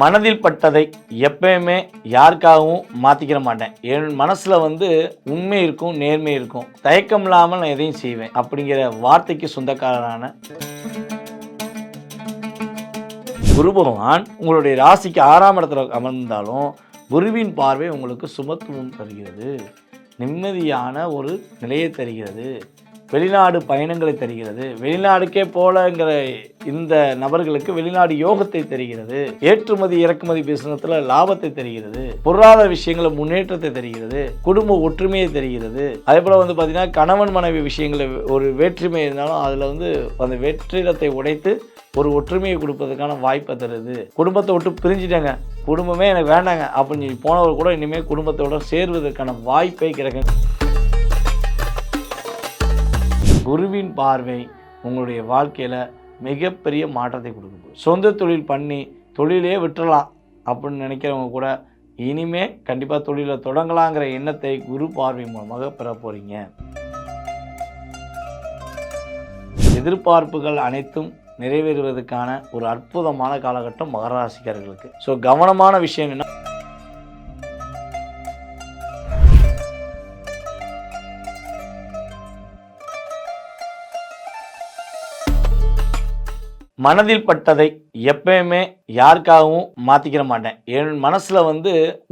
மனதில் பட்டதை எப்பயுமே யாருக்காகவும் மாற்றிக்கிற மாட்டேன். என் மனசில் உண்மை இருக்கும், நேர்மை இருக்கும். தயக்கம் இல்லாமல் நான் எதையும் செய்வேன் அப்படிங்கிற வார்த்தைக்கு சொந்தக்காரரான குரு பகவான் உங்களுடைய ராசிக்கு 6ஆம் இடத்துல அமர்ந்தாலும் குருவின் பார்வை உங்களுக்கு சுமத்துவம் தருகிறது, நிம்மதியான ஒரு நிலையை தருகிறது, வெளிநாடு பயணங்களை தருகிறது. வெளிநாடுக்கே போலங்கிற இந்த நபர்களுக்கு வெளிநாடு யோகத்தை தருகிறது. ஏற்றுமதி இறக்குமதி பிசினஸ்ல லாபத்தை தருகிறது. பொருளாதார விஷயங்கள முன்னேற்றத்தை தருகிறது. குடும்ப ஒற்றுமையை தருகிறது. அதே போல பார்த்தீங்கன்னா கணவன் மனைவி விஷயங்கள ஒரு வேற்றுமை இருந்தாலும் அதில் அந்த வெற்றிடத்தை உடைத்து ஒரு ஒற்றுமையை கொடுப்பதற்கான வாய்ப்பை தருது. குடும்பத்தை விட்டு பிரிஞ்சுட்டாங்க, குடும்பமே எனக்கு வேண்டாங்க அப்படின்னு சொல்லி போனவர் கூட இனிமேல் குடும்பத்தோட சேர்வதற்கான வாய்ப்பை கிடைக்கும். குருவின் பார்வை உங்களுடைய வாழ்க்கையில் மிகப்பெரிய மாற்றத்தை கொடுக்கும். சொந்த தொழில் பண்ணி தொழிலே விட்டுறலாம் அப்படின்னு நினைக்கிறவங்க கூட இனிமே கண்டிப்பாக தொழிலை தொடங்கலாங்கிற எண்ணத்தை குரு பார்வை மூலமாக பெற போகிறீங்க. எதிர்பார்ப்புகள் அனைத்தும் நிறைவேறுவதற்கான ஒரு அற்புதமான காலகட்டம் மகர ராசிக்காரர்களுக்கு. ஸோ கவனமான விஷயம் என்ன, மனதில் பட்டதை எப்பயுமே யாருக்காகவும் மாற்றிக்கிற மாட்டேன். என் மனசில்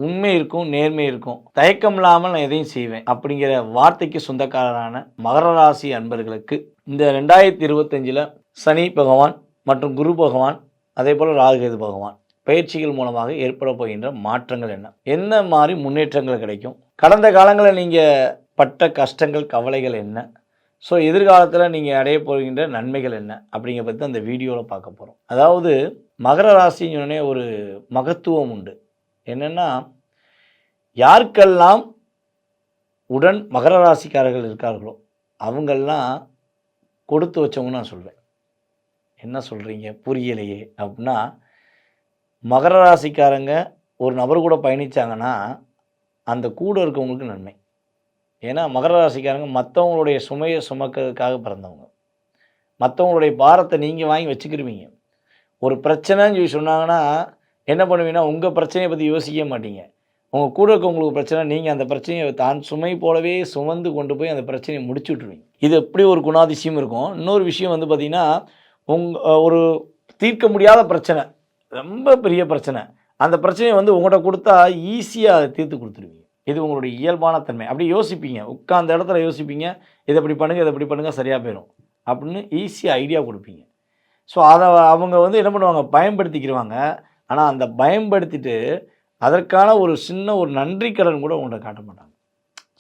உண்மை இருக்கும், நேர்மை இருக்கும். தயக்கம் இல்லாமல் நான் எதையும் செய்வேன் அப்படிங்கிற வார்த்தைக்கு சொந்தக்காரரான மகர ராசி அன்பர்களுக்கு இந்த 2025 சனி பகவான் மற்றும் குரு பகவான் அதே போல் ராகுகேது பகவான் பயிற்சிகள் மூலமாக ஏற்பட போகின்ற மாற்றங்கள் என்ன மாதிரி முன்னேற்றங்கள் கிடைக்கும், கடந்த காலங்களில் நீங்கள் பட்ட கஷ்டங்கள் கவலைகள் என்ன, ஸோ எதிர்காலத்தில் நீங்கள் அடைய போகின்ற நன்மைகள் என்ன அப்படிங்கிற பற்றி அந்த வீடியோவில் பார்க்க போகிறோம். அதாவது மகர ராசின்னு ஒரு மகத்துவம் உண்டு. என்னென்னா யாருக்கெல்லாம் உடன் மகர ராசிக்காரர்கள் இருக்கார்களோ அவங்கெல்லாம் கொடுத்து வச்சவங்க நான் சொல்வேன். என்ன சொல்கிறீங்க புரியலையே அப்படின்னா, மகர ராசிக்காரங்க ஒரு நபர் கூட பயணித்தாங்கன்னா அந்த கூட இருக்கவங்களுக்கு நன்மை. ஏன்னா மகர ராசிக்காரங்க மற்றவங்களுடைய சுமையை சுமக்கிறதுக்காக பிறந்தவங்க. மற்றவங்களுடைய பாரத்தை நீங்கள் வாங்கி வச்சுக்கிருவீங்க. ஒரு பிரச்சனைன்னு சொல்லி சொன்னாங்கன்னா என்ன பண்ணுவீங்கன்னா உங்கள் பிரச்சனையை பற்றி யோசிக்க மாட்டீங்க. உங்கள் கூட இருக்கவங்களுக்கு பிரச்சனை, நீங்கள் அந்த பிரச்சனையை தான் சுமை போலவே சுமந்து கொண்டு போய் அந்த பிரச்சனையை முடிச்சு விட்ருவீங்க. இது எப்படி ஒரு குணாதிசயம் இருக்கும். இன்னொரு விஷயம் பார்த்திங்கன்னா, ஒரு தீர்க்க முடியாத பிரச்சனை, ரொம்ப பெரிய பிரச்சனை, அந்த பிரச்சனையை உங்கள்கிட்ட கொடுத்தா ஈஸியாக அதை தீர்த்து கொடுத்துருவீங்க. இது உங்களுடைய இயல்பான தன்மை. அப்படி யோசிப்பீங்க, உட்கார்ந்த இடத்துல யோசிப்பீங்க, இதை இப்படி பண்ணுங்கள், இதை இப்படி பண்ணுங்கள், சரியாக போயிடும் அப்படின்னு ஈஸியாக ஐடியா கொடுப்பீங்க. ஸோ அதை அவங்க என்ன பண்ணுவாங்க, பயன்படுத்திக்கிடுவாங்க. ஆனால் அந்த பயன்படுத்திட்டு அதற்கான ஒரு சின்ன ஒரு நன்றி கடன் கூட உங்கள்கிட்ட காட்ட மாட்டாங்க.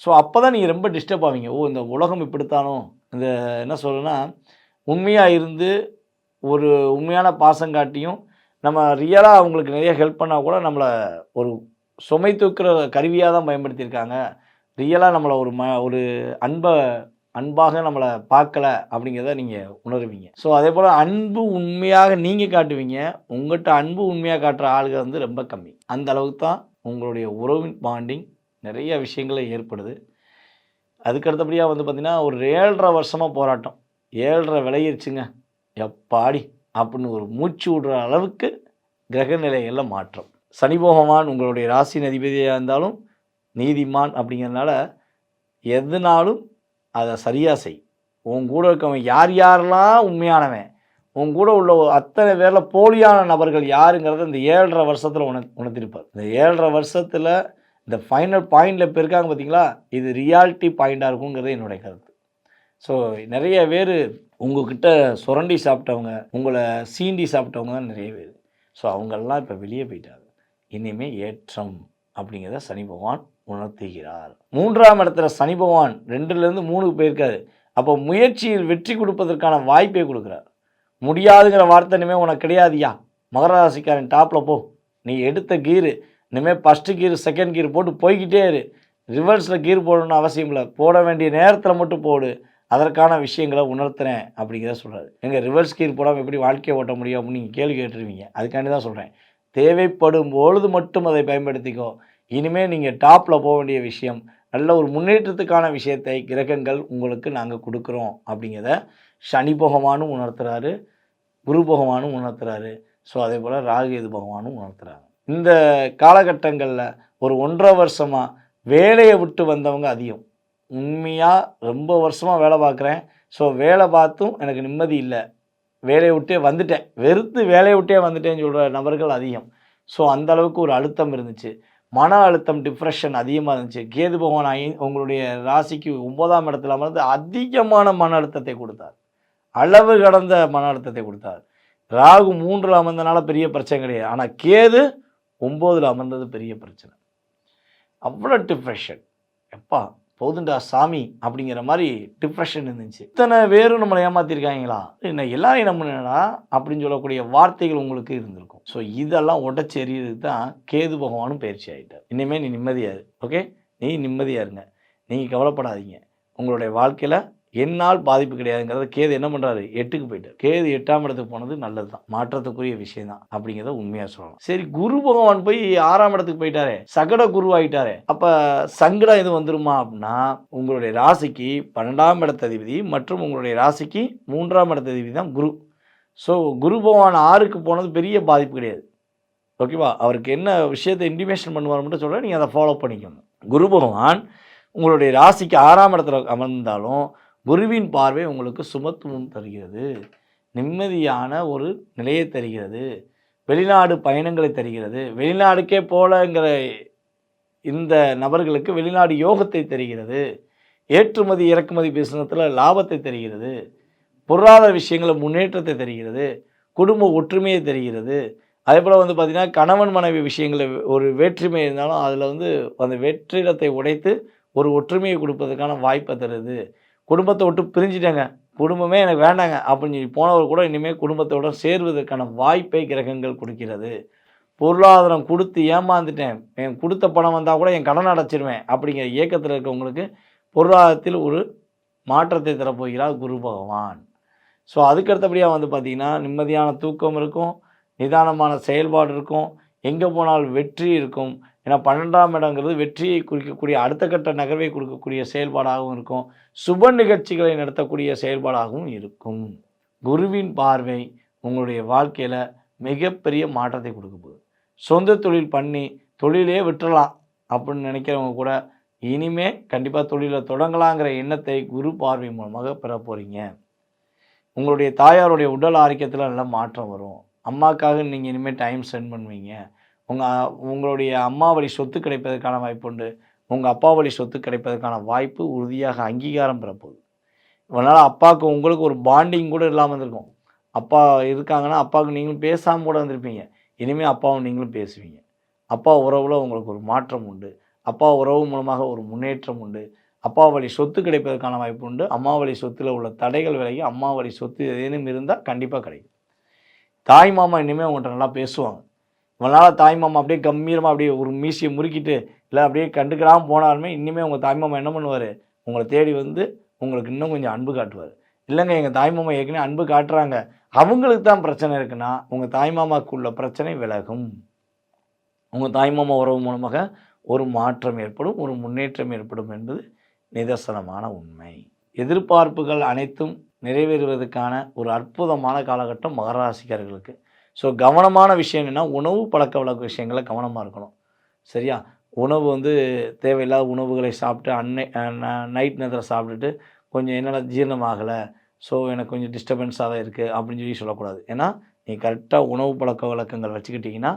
ஸோ அப்போ தான் நீங்கள் ரொம்ப டிஸ்டர்ப் ஆவீங்க. இந்த உலகம் இப்படித்தானோ, இந்த என்ன சொல்லுன்னா உண்மையாக இருந்து ஒரு உண்மையான பாசம் காட்டியும் நம்ம ரியலாக அவங்களுக்கு நிறைய ஹெல்ப் பண்ணால் கூட நம்மளை ஒரு சுமை தூக்குற கருவியாக தான் பயன்படுத்தியிருக்காங்க. ரியலாக நம்மளை ஒரு அன்பாக நம்மளை பார்க்கலை அப்படிங்கிறத நீங்கள் உணருவீங்க. ஸோ அதே போல் அன்பு உண்மையாக நீங்கள் காட்டுவீங்க. உங்கள்கிட்ட அன்பு உண்மையாக காட்டுற ஆளுகள் ரொம்ப கம்மி. அந்த அளவுக்கு தான் உங்களுடைய உறவின் பாண்டிங் நிறைய விஷயங்களை ஏற்படுது. அதுக்கு அடுத்தபடியாக பார்த்திங்கன்னா ஒரு 7.5 வருஷமாக போராட்டம், 7.5 விளையிருச்சுங்க எப்பாடி அப்படின்னு ஒரு மூச்சு விடுற அளவுக்கு கிரக நிலைகளில் மாற்றம். சனி பகவான் உங்களுடைய ராசியின் அதிபதியாக இருந்தாலும் நீதிமான் அப்படிங்கிறதுனால எதுனாலும் அதை சரியாக செய். உன் கூட இருக்கவன் யார் யாரெல்லாம் உண்மையானவன், உன் கூட உள்ள அத்தனை பேரில் போலியான நபர்கள் யாருங்கிறத இந்த 7.5 வருஷத்தில் உணர்த்திருப்பார். இந்த 7.5 வருஷத்தில் இந்த ஃபைனல் பாயிண்டில் இப்போ இருக்காங்க பார்த்தீங்களா, இது ரியாலிட்டி பாயிண்டாக இருக்குங்கிறது என்னுடைய கருத்து. ஸோ நிறைய பேர் உங்கள்கிட்ட சுரண்டி சாப்பிட்டவங்க, உங்களை சீண்டி சாப்பிட்டவங்க தான் நிறைய பேர். ஸோ அவங்களெல்லாம் இப்போ வெளியே போயிட்டாங்க. இனிமேல் ஏற்றம் அப்படிங்கிறத சனி பகவான் உணர்த்துகிறார். 3ஆம் இடத்துல சனி பகவான் 2லேருந்து 3க்கு போயிருக்காரு. அப்போ முயற்சியில் வெற்றி கொடுப்பதற்கான வாய்ப்பை கொடுக்குறார். முடியாதுங்கிற வார்த்தை இனிமேல் உனக்கு கிடையாதுயா, மகர ராசிக்காரன் டாப்பில் போ, நீ எடுத்த கீரு இனிமேல் ஃபஸ்ட்டு கீர் செகண்ட் கீர் போட்டு போய்கிட்டே இரு. ரிவர்ஸில் கீர் போடணும்னு அவசியம் இல்லை, போட வேண்டிய நேரத்தில் மட்டும் போடு, அதற்கான விஷயங்களை உணர்த்துறேன் அப்படிங்கிறத சொல்கிறாரு. எங்கள் ரிவர்ஸ் கீர் போடாமல் எப்படி வாழ்க்கையை ஓட்ட முடியும் அப்படின்னு நீங்கள் கேள்வி கேட்டுருவீங்க. அதுக்காண்டி தான் சொல்கிறேன், தேவைப்படும் பொழுது மட்டும் அதை பயன்படுத்திக்கோ. இனிமேல் நீங்கள் டாப்பில் போக வேண்டிய விஷயம், நல்ல ஒரு முன்னேற்றத்துக்கான விஷயத்தை கிரகங்கள் உங்களுக்கு நாங்கள் கொடுக்குறோம் அப்படிங்கிறத சனி பகவானும் உணர்த்துறாரு, குரு பகவானும் உணர்த்துறாரு, ஸோ அதே போல் ராகு கேது பகவானும் உணர்த்துறாங்க. இந்த காலகட்டங்களில் ஒரு 1.5 வருஷமாக வேலையை விட்டு வந்தவங்க அதிகம். உண்மையாக ரொம்ப வருஷமாக வேலை பார்க்குறேன், ஸோ வேலை பார்த்தும் எனக்கு நிம்மதி இல்லை, வேலையை விட்டே வந்துட்டேன், வெறுத்து வேலையை விட்டே வந்துட்டேன்னு சொல்கிற நபர்கள் அதிகம். ஸோ அந்தளவுக்கு ஒரு அழுத்தம் இருந்துச்சு, மன அழுத்தம், டிப்ரெஷன் அதிகமாக இருந்துச்சு. கேது பகவான் உங்களுடைய ராசிக்கு 9ஆம் இடத்துல அமர்ந்து அதிகமான மன அழுத்தத்தை கொடுத்தார், அளவு கடந்த மன அழுத்தத்தை கொடுத்தார். ராகு 3ல் அமர்ந்தனால பெரிய பிரச்சனை கிடையாது, ஆனால் கேது 9ல் அமர்ந்தது பெரிய பிரச்சனை. அவ்வளோ டிப்ரெஷன், எப்பா போதுண்டா சாமி அப்படிங்கிற மாதிரி டிப்ரெஷன் இருந்துச்சு. இத்தனை பேரும் நம்மளை ஏமாற்றிருக்காங்களா, என்ன எல்லாரையும் நம்பினா அப்படின்னு சொல்லக்கூடிய வார்த்தைகள் உங்களுக்கு இருந்திருக்கும். ஸோ இதெல்லாம் உடச்சி எறியதுக்கு தான் கேது பகவானும் பயிற்சி ஆகிட்டார். இனிமேல் நீ நிம்மதியாக இரு, ஓகே, நீ நிம்மதியாக இருங்க, நீங்கள் கவலைப்படாதீங்க, உங்களுடைய வாழ்க்கையில் என்னால் பாதிப்பு கிடையாதுங்கிறத கேது என்ன பண்ணுறாரு, 8க்கு போயிட்டார். கேது 8ஆம் இடத்துக்கு போனது நல்லது தான், மாற்றத்துக்குரிய விஷயம் தான் அப்படிங்கிறத உண்மையாக சொல்லலாம். சரி, குரு பகவான் போய் 6ஆம் இடத்துக்கு போயிட்டாரே, சகட குரு ஆகிட்டாரே, அப்போ சங்கடம் எதுவும் வந்துருமா அப்படின்னா, உங்களுடைய ராசிக்கு 12ஆம் இடத்ததிபதி மற்றும் உங்களுடைய ராசிக்கு 3ஆம் இடத்ததிபதி தான் குரு. ஸோ குரு பகவான் 6க்கு போனது பெரிய பாதிப்பு கிடையாது, ஓகேவா. அவருக்கு என்ன விஷயத்தை இன்டிமேஷன் பண்ணுவார் மட்டும் சொல்கிறேன், நீங்கள் அதை ஃபாலோ பண்ணிக்கணும். குரு பகவான் உங்களுடைய ராசிக்கு 6ஆம் இடத்துல அமர்ந்தாலும் குருவின் பார்வை உங்களுக்கு சுமத்துவம் தருகிறது, நிம்மதியான ஒரு நிலையை தருகிறது, வெளிநாடு பயணங்களை தருகிறது. வெளிநாடுக்கே போலங்கிற இந்த நபர்களுக்கு வெளிநாடு யோகத்தை தருகிறது, ஏற்றுமதி இறக்குமதி பிஸ்னஸில் லாபத்தை தருகிறது, பொருளாதார விஷயங்களில் முன்னேற்றத்தை தருகிறது, குடும்ப ஒற்றுமையை தருகிறது. அதே போல் பார்த்திங்கன்னா கணவன் மனைவி விஷயங்களில் ஒரு வேற்றுமை இருந்தாலும் அதில் அந்த வெற்றிடத்தை உடைத்து ஒரு ஒற்றுமையை கொடுப்பதற்கான வாய்ப்பை தருது. குடும்பத்தை விட்டு பிரிஞ்சுட்டாங்க, குடும்பமே எனக்கு வேண்டாங்க அப்படின்னு சொல்லி போனவர் கூட இனிமேல் குடும்பத்தோடு சேர்வதற்கான வாய்ப்பை கிரகங்கள் கொடுக்கிறது. பொருளாதாரம் கொடுத்து ஏமாந்துட்டேன், என் கொடுத்த பணம் வந்தால் கூட என் கடன் அடைச்சிருவேன் அப்படிங்கிற இயக்கத்தில் இருக்கவங்களுக்கு பொருளாதாரத்தில் ஒரு மாற்றத்தை தரப்போகிறார் குரு பகவான். ஸோ அதுக்கடுத்தபடியாக பார்த்திங்கன்னா நிம்மதியான தூக்கம் இருக்கும், நிதானமான செயல்பாடு இருக்கும், எங்கே போனாலும் வெற்றி இருக்கும். ஏன்னா 12ஆம் இடங்கிறது வெற்றியை குறிக்கக்கூடிய அடுத்த கட்ட நகர்வை கொடுக்கக்கூடிய செயல்பாடாகவும் இருக்கும், சுப நிகழ்ச்சிகளை நடத்தக்கூடிய செயல்பாடாகவும் இருக்கும். குருவின் பார்வை உங்களுடைய வாழ்க்கையில் மிகப்பெரிய மாற்றத்தை கொடுக்க போகுது. சொந்த தொழில் பண்ணி தொழிலே விட்டுறலாம் அப்படின்னு நினைக்கிறவங்க கூட இனிமே கண்டிப்பாக தொழிலை தொடங்கலாங்கிற எண்ணத்தை குரு பார்வை மூலமாக பெற போகிறீங்க. உங்களுடைய தாயாருடைய உடல் ஆரோக்கியத்தில் நல்ல மாற்றம் வரும். அம்மாக்காக நீங்கள் இனிமேல் டைம் ஸ்பெண்ட் பண்ணுவீங்க. உங்களுடைய அம்மா வழி சொத்து கிடைப்பதற்கான வாய்ப்பு உண்டு, உங்கள் அப்பா வழி சொத்து கிடைப்பதற்கான வாய்ப்பு உறுதியாக அங்கீகாரம் பெறப்போகுது. அதனால் அப்பாவுக்கு உங்களுக்கு ஒரு பாண்டிங் கூட இல்லாமல் இருந்திருக்கும். அப்பா இருக்காங்கன்னா அப்பாவுக்கு நீங்களும் பேசாமல் கூட வந்திருப்பீங்க, இனிமேல் அப்பாவும் நீங்களும் பேசுவீங்க. அப்பா உறவில் உங்களுக்கு ஒரு மாற்றம் உண்டு, அப்பா உறவு மூலமாக ஒரு முன்னேற்றம் உண்டு, அப்பா வழி சொத்து கிடைப்பதற்கான வாய்ப்பு உண்டு. அம்மா வழி சொத்தில் உள்ள தடைகள் விலகி அம்மா வழி சொத்து ஏதேனும் இருந்தால் கண்டிப்பாக கிடைக்கும். தாய் மாமா இனிமேல் உங்கள்கிட்ட நல்லா பேசுவாங்க. இவனால் தாய்மாமா அப்படியே கம்பீரமாக அப்படியே ஒரு மீசியை முறுக்கிட்டு இல்லை அப்படியே கண்டுக்கிறாமல் போனாலுமே இனிமேல் உங்கள் தாய்மாமா என்ன பண்ணுவார், உங்களை தேடி உங்களுக்கு இன்னும் கொஞ்சம் அன்பு காட்டுவார். இல்லைங்க எங்கள் தாய்மாமா ஏற்கனவே அன்பு காட்டுறாங்க, அவங்களுக்கு தான் பிரச்சனை இருக்குன்னா உங்கள் தாய்மாமாவுக்குள்ள பிரச்சனை விலகும். உங்கள் தாய்மாமா உறவு மூலமாக ஒரு மாற்றம் ஏற்படும், ஒரு முன்னேற்றம் ஏற்படும் என்பது நிதர்சனமான உண்மை. எதிர்பார்ப்புகள் அனைத்தும் நிறைவேறுவதற்கான ஒரு அற்புதமான காலகட்டம் மகர ராசிக்காரர்களுக்கு. ஸோ கவனமான விஷயம் என்னென்னா, உணவு பழக்க வழக்க விஷயங்களை கவனமாக இருக்கணும், சரியா. உணவு தேவையில்லாத உணவுகளை சாப்பிட்டு நைட் நேரத்தில் சாப்பிட்டுட்டு கொஞ்சம் என்னென்ன ஜீரணமாகலை, ஸோ எனக்கு கொஞ்சம் டிஸ்டர்பன்ஸாக தான் இருக்குது அப்படின்னு சொல்லக்கூடாது. ஏன்னா நீ கரெக்டாக உணவு பழக்க வழக்கங்கள் வச்சுக்கிட்டிங்கன்னா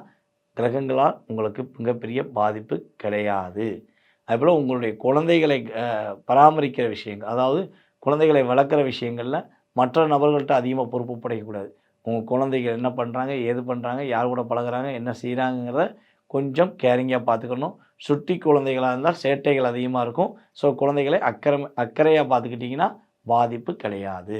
கிரகங்களால் உங்களுக்கு மிகப்பெரிய பாதிப்பு கிடையாது. அதுபோல் உங்களுடைய குழந்தைகளை பராமரிக்கிற விஷயங்கள், அதாவது குழந்தைகளை வளர்க்குற விஷயங்களில் மற்ற நபர்கள்ட்ட அதிகமாக பொறுப்பு படைக்கக்கூடாது. உங்கள் குழந்தைகள் என்ன பண்ணுறாங்க, ஏது பண்ணுறாங்க, யார் கூட பழகுறாங்க, என்ன செய்கிறாங்கிறத கொஞ்சம் கேரிங்காக பார்த்துக்கணும். சுட்டி குழந்தைகளாக இருந்தால் சேட்டைகள் அதிகமாக இருக்கும். ஸோ குழந்தைகளை அக்கறையாக பார்த்துக்கிட்டிங்கன்னா பாதிப்பு கிடையாது.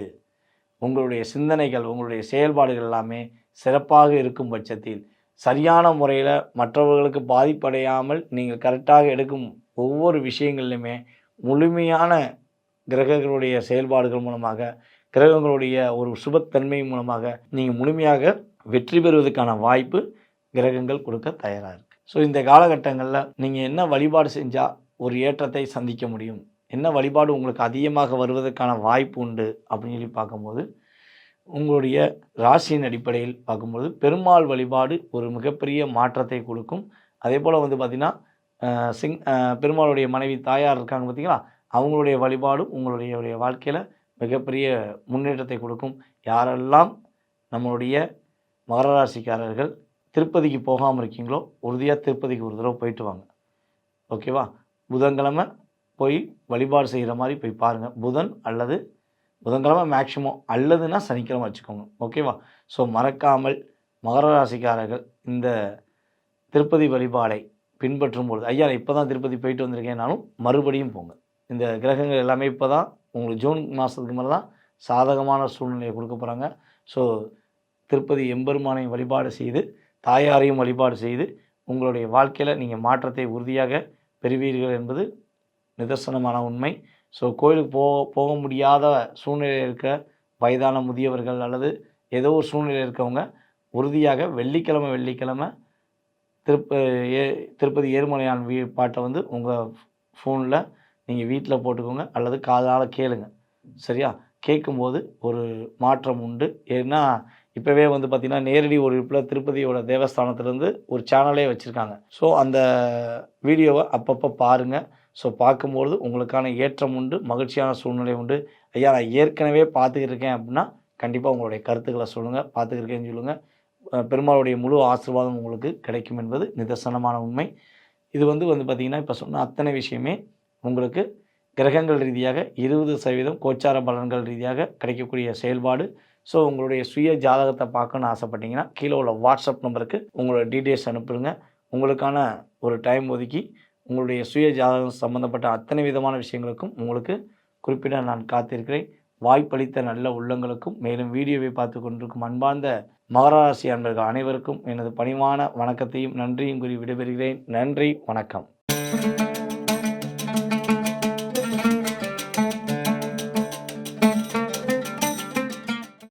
உங்களுடைய சிந்தனைகள், உங்களுடைய செயல்பாடுகள் எல்லாமே சிறப்பாக இருக்கும் பட்சத்தில் சரியான முறையில் மற்றவர்களுக்கு பாதிப்படையாமல் நீங்கள் கரெக்டாக எடுக்கும் ஒவ்வொரு விஷயங்கள்லையுமே முழுமையான கிரகங்களுடைய செயல்பாடுகள் மூலமாக, கிரகங்களுடைய ஒரு சுபத்தன்மை மூலமாக நீங்கள் முழுமையாக வெற்றி பெறுவதற்கான வாய்ப்பு கிரகங்கள் கொடுக்க தயாராக இருக்குது. ஸோ இந்த காலகட்டங்களில் நீங்கள் என்ன வழிபாடு செஞ்சால் ஒரு ஏற்றத்தை சந்திக்க முடியும், என்ன வழிபாடு உங்களுக்கு அதிகமாக வருவதற்கான வாய்ப்பு உண்டு அப்படின்னு சொல்லி பார்க்கும்போது, உங்களுடைய ராசியின் அடிப்படையில் பார்க்கும்போது பெருமாள் வழிபாடு ஒரு மிகப்பெரிய மாற்றத்தை கொடுக்கும். அதே போல் வந்து பார்த்திங்கன்னா பெருமாளுடைய மனைவி தாயார் இருக்காங்க பார்த்தீங்களா, அவங்களுடைய வழிபாடும் உங்களுடைய வாழ்க்கையில் மிகப்பெரிய முன்னேற்றத்தை கொடுக்கும். யாரெல்லாம் நம்மளுடைய மகர ராசிக்காரர்கள் திருப்பதிக்கு போகாமல் இருக்கீங்களோ உறுதியாக திருப்பதிக்கு ஒரு தடவை போயிட்டு வாங்க. ஓகேவா? புதன்கிழமை போய் வழிபாடு செய்கிற மாதிரி போய் பாருங்கள். புதன்கிழமை மேக்ஸிமம், அல்லதுன்னா சனிக்கிழமை வச்சுக்கோங்க. ஓகேவா? ஸோ மறக்காமல் மகர ராசிக்காரர்கள் இந்த திருப்பதி வழிபாடை பின்பற்றும் பொழுது, ஐயா இப்போ தான் திருப்பதி போயிட்டு வந்திருக்கேன்னாலும் மறுபடியும் போங்க. இந்த கிரகங்கள் எல்லாமே இப்போ தான் உங்களுக்கு ஜூன் மாதத்துக்கு மேலே தான் சாதகமான சூழ்நிலையை கொடுக்க போகிறாங்க. ஸோ திருப்பதி எம்பெருமானையும் வழிபாடு செய்து, தாயாரையும் வழிபாடு செய்து உங்களுடைய வாழ்க்கையில் நீங்கள் மாற்றத்தை உறுதியாக பெறுவீர்கள் என்பது நிதர்சனமான உண்மை. ஸோ கோயிலுக்கு போக முடியாத சூழ்நிலையில் இருக்க வயதான முதியவர்கள் அல்லது ஏதோ ஒரு சூழ்நிலையில் இருக்கவங்க உறுதியாக வெள்ளிக்கிழமை திருப்பதி ஏழுமலையான் பாட்டை வந்து உங்கள் ஃபோனில் நீங்கள் வீட்டில் போட்டுக்கோங்க அல்லது காதால் கேளுங்க. சரியா? கேட்கும்போது ஒரு மாற்றம் உண்டு. ஏன்னா இப்போவே வந்து பார்த்திங்கன்னா நேரடி ஒளிபரப்பில் திருப்பதியோட தேவஸ்தானத்துலேருந்து ஒரு சேனலே வச்சுருக்காங்க. ஸோ அந்த வீடியோவை அப்பப்போ பாருங்கள். ஸோ பார்க்கும்போது உங்களுக்கான ஏற்றம் உண்டு, மகிழ்ச்சியான சூழ்நிலை உண்டு. ஐயா நான் ஏற்கனவே பார்த்துக்கிட்டு இருக்கேன் அப்படின்னா கண்டிப்பாக உங்களுடைய கருத்துக்களை சொல்லுங்கள். பார்த்துக்கிருக்கேன்னு சொல்லுங்கள். பெருமாளுடைய முழு ஆசீர்வாதம் உங்களுக்கு கிடைக்கும் என்பது நிதர்சனமான உண்மை. இது வந்து பார்த்திங்கன்னா இப்போ சொன்ன அத்தனை விஷயமே உங்களுக்கு கிரகங்கள் ரீதியாக 20% கோச்சார பலன்கள் ரீதியாக கிடைக்கக்கூடிய செயல்பாடு. ஸோ உங்களுடைய சுய ஜாதகத்தை பார்க்கணுன்னு ஆசைப்பட்டீங்கன்னா கீழே உள்ள வாட்ஸ்அப் நம்பருக்கு உங்களோட டீட்டெயில்ஸ் அனுப்புங்க. உங்களுக்கான ஒரு டைம் ஒதுக்கி உங்களுடைய சுய ஜாதகம் சம்பந்தப்பட்ட அத்தனை விதமான விஷயங்களுக்கும் உங்களுக்கு குறிப்பிட நான் காத்திருக்கிறேன். வாய்ப்பளித்த நல்ல உள்ளங்களுக்கும் மேலும் வீடியோவை பார்த்து கொண்டிருக்கும் அன்பார்ந்த மகர ராசி அன்பர்கள் அனைவருக்கும் எனது பணிவான வணக்கத்தையும் நன்றியும் கூறி விடைபெறுகிறேன். நன்றி, வணக்கம்.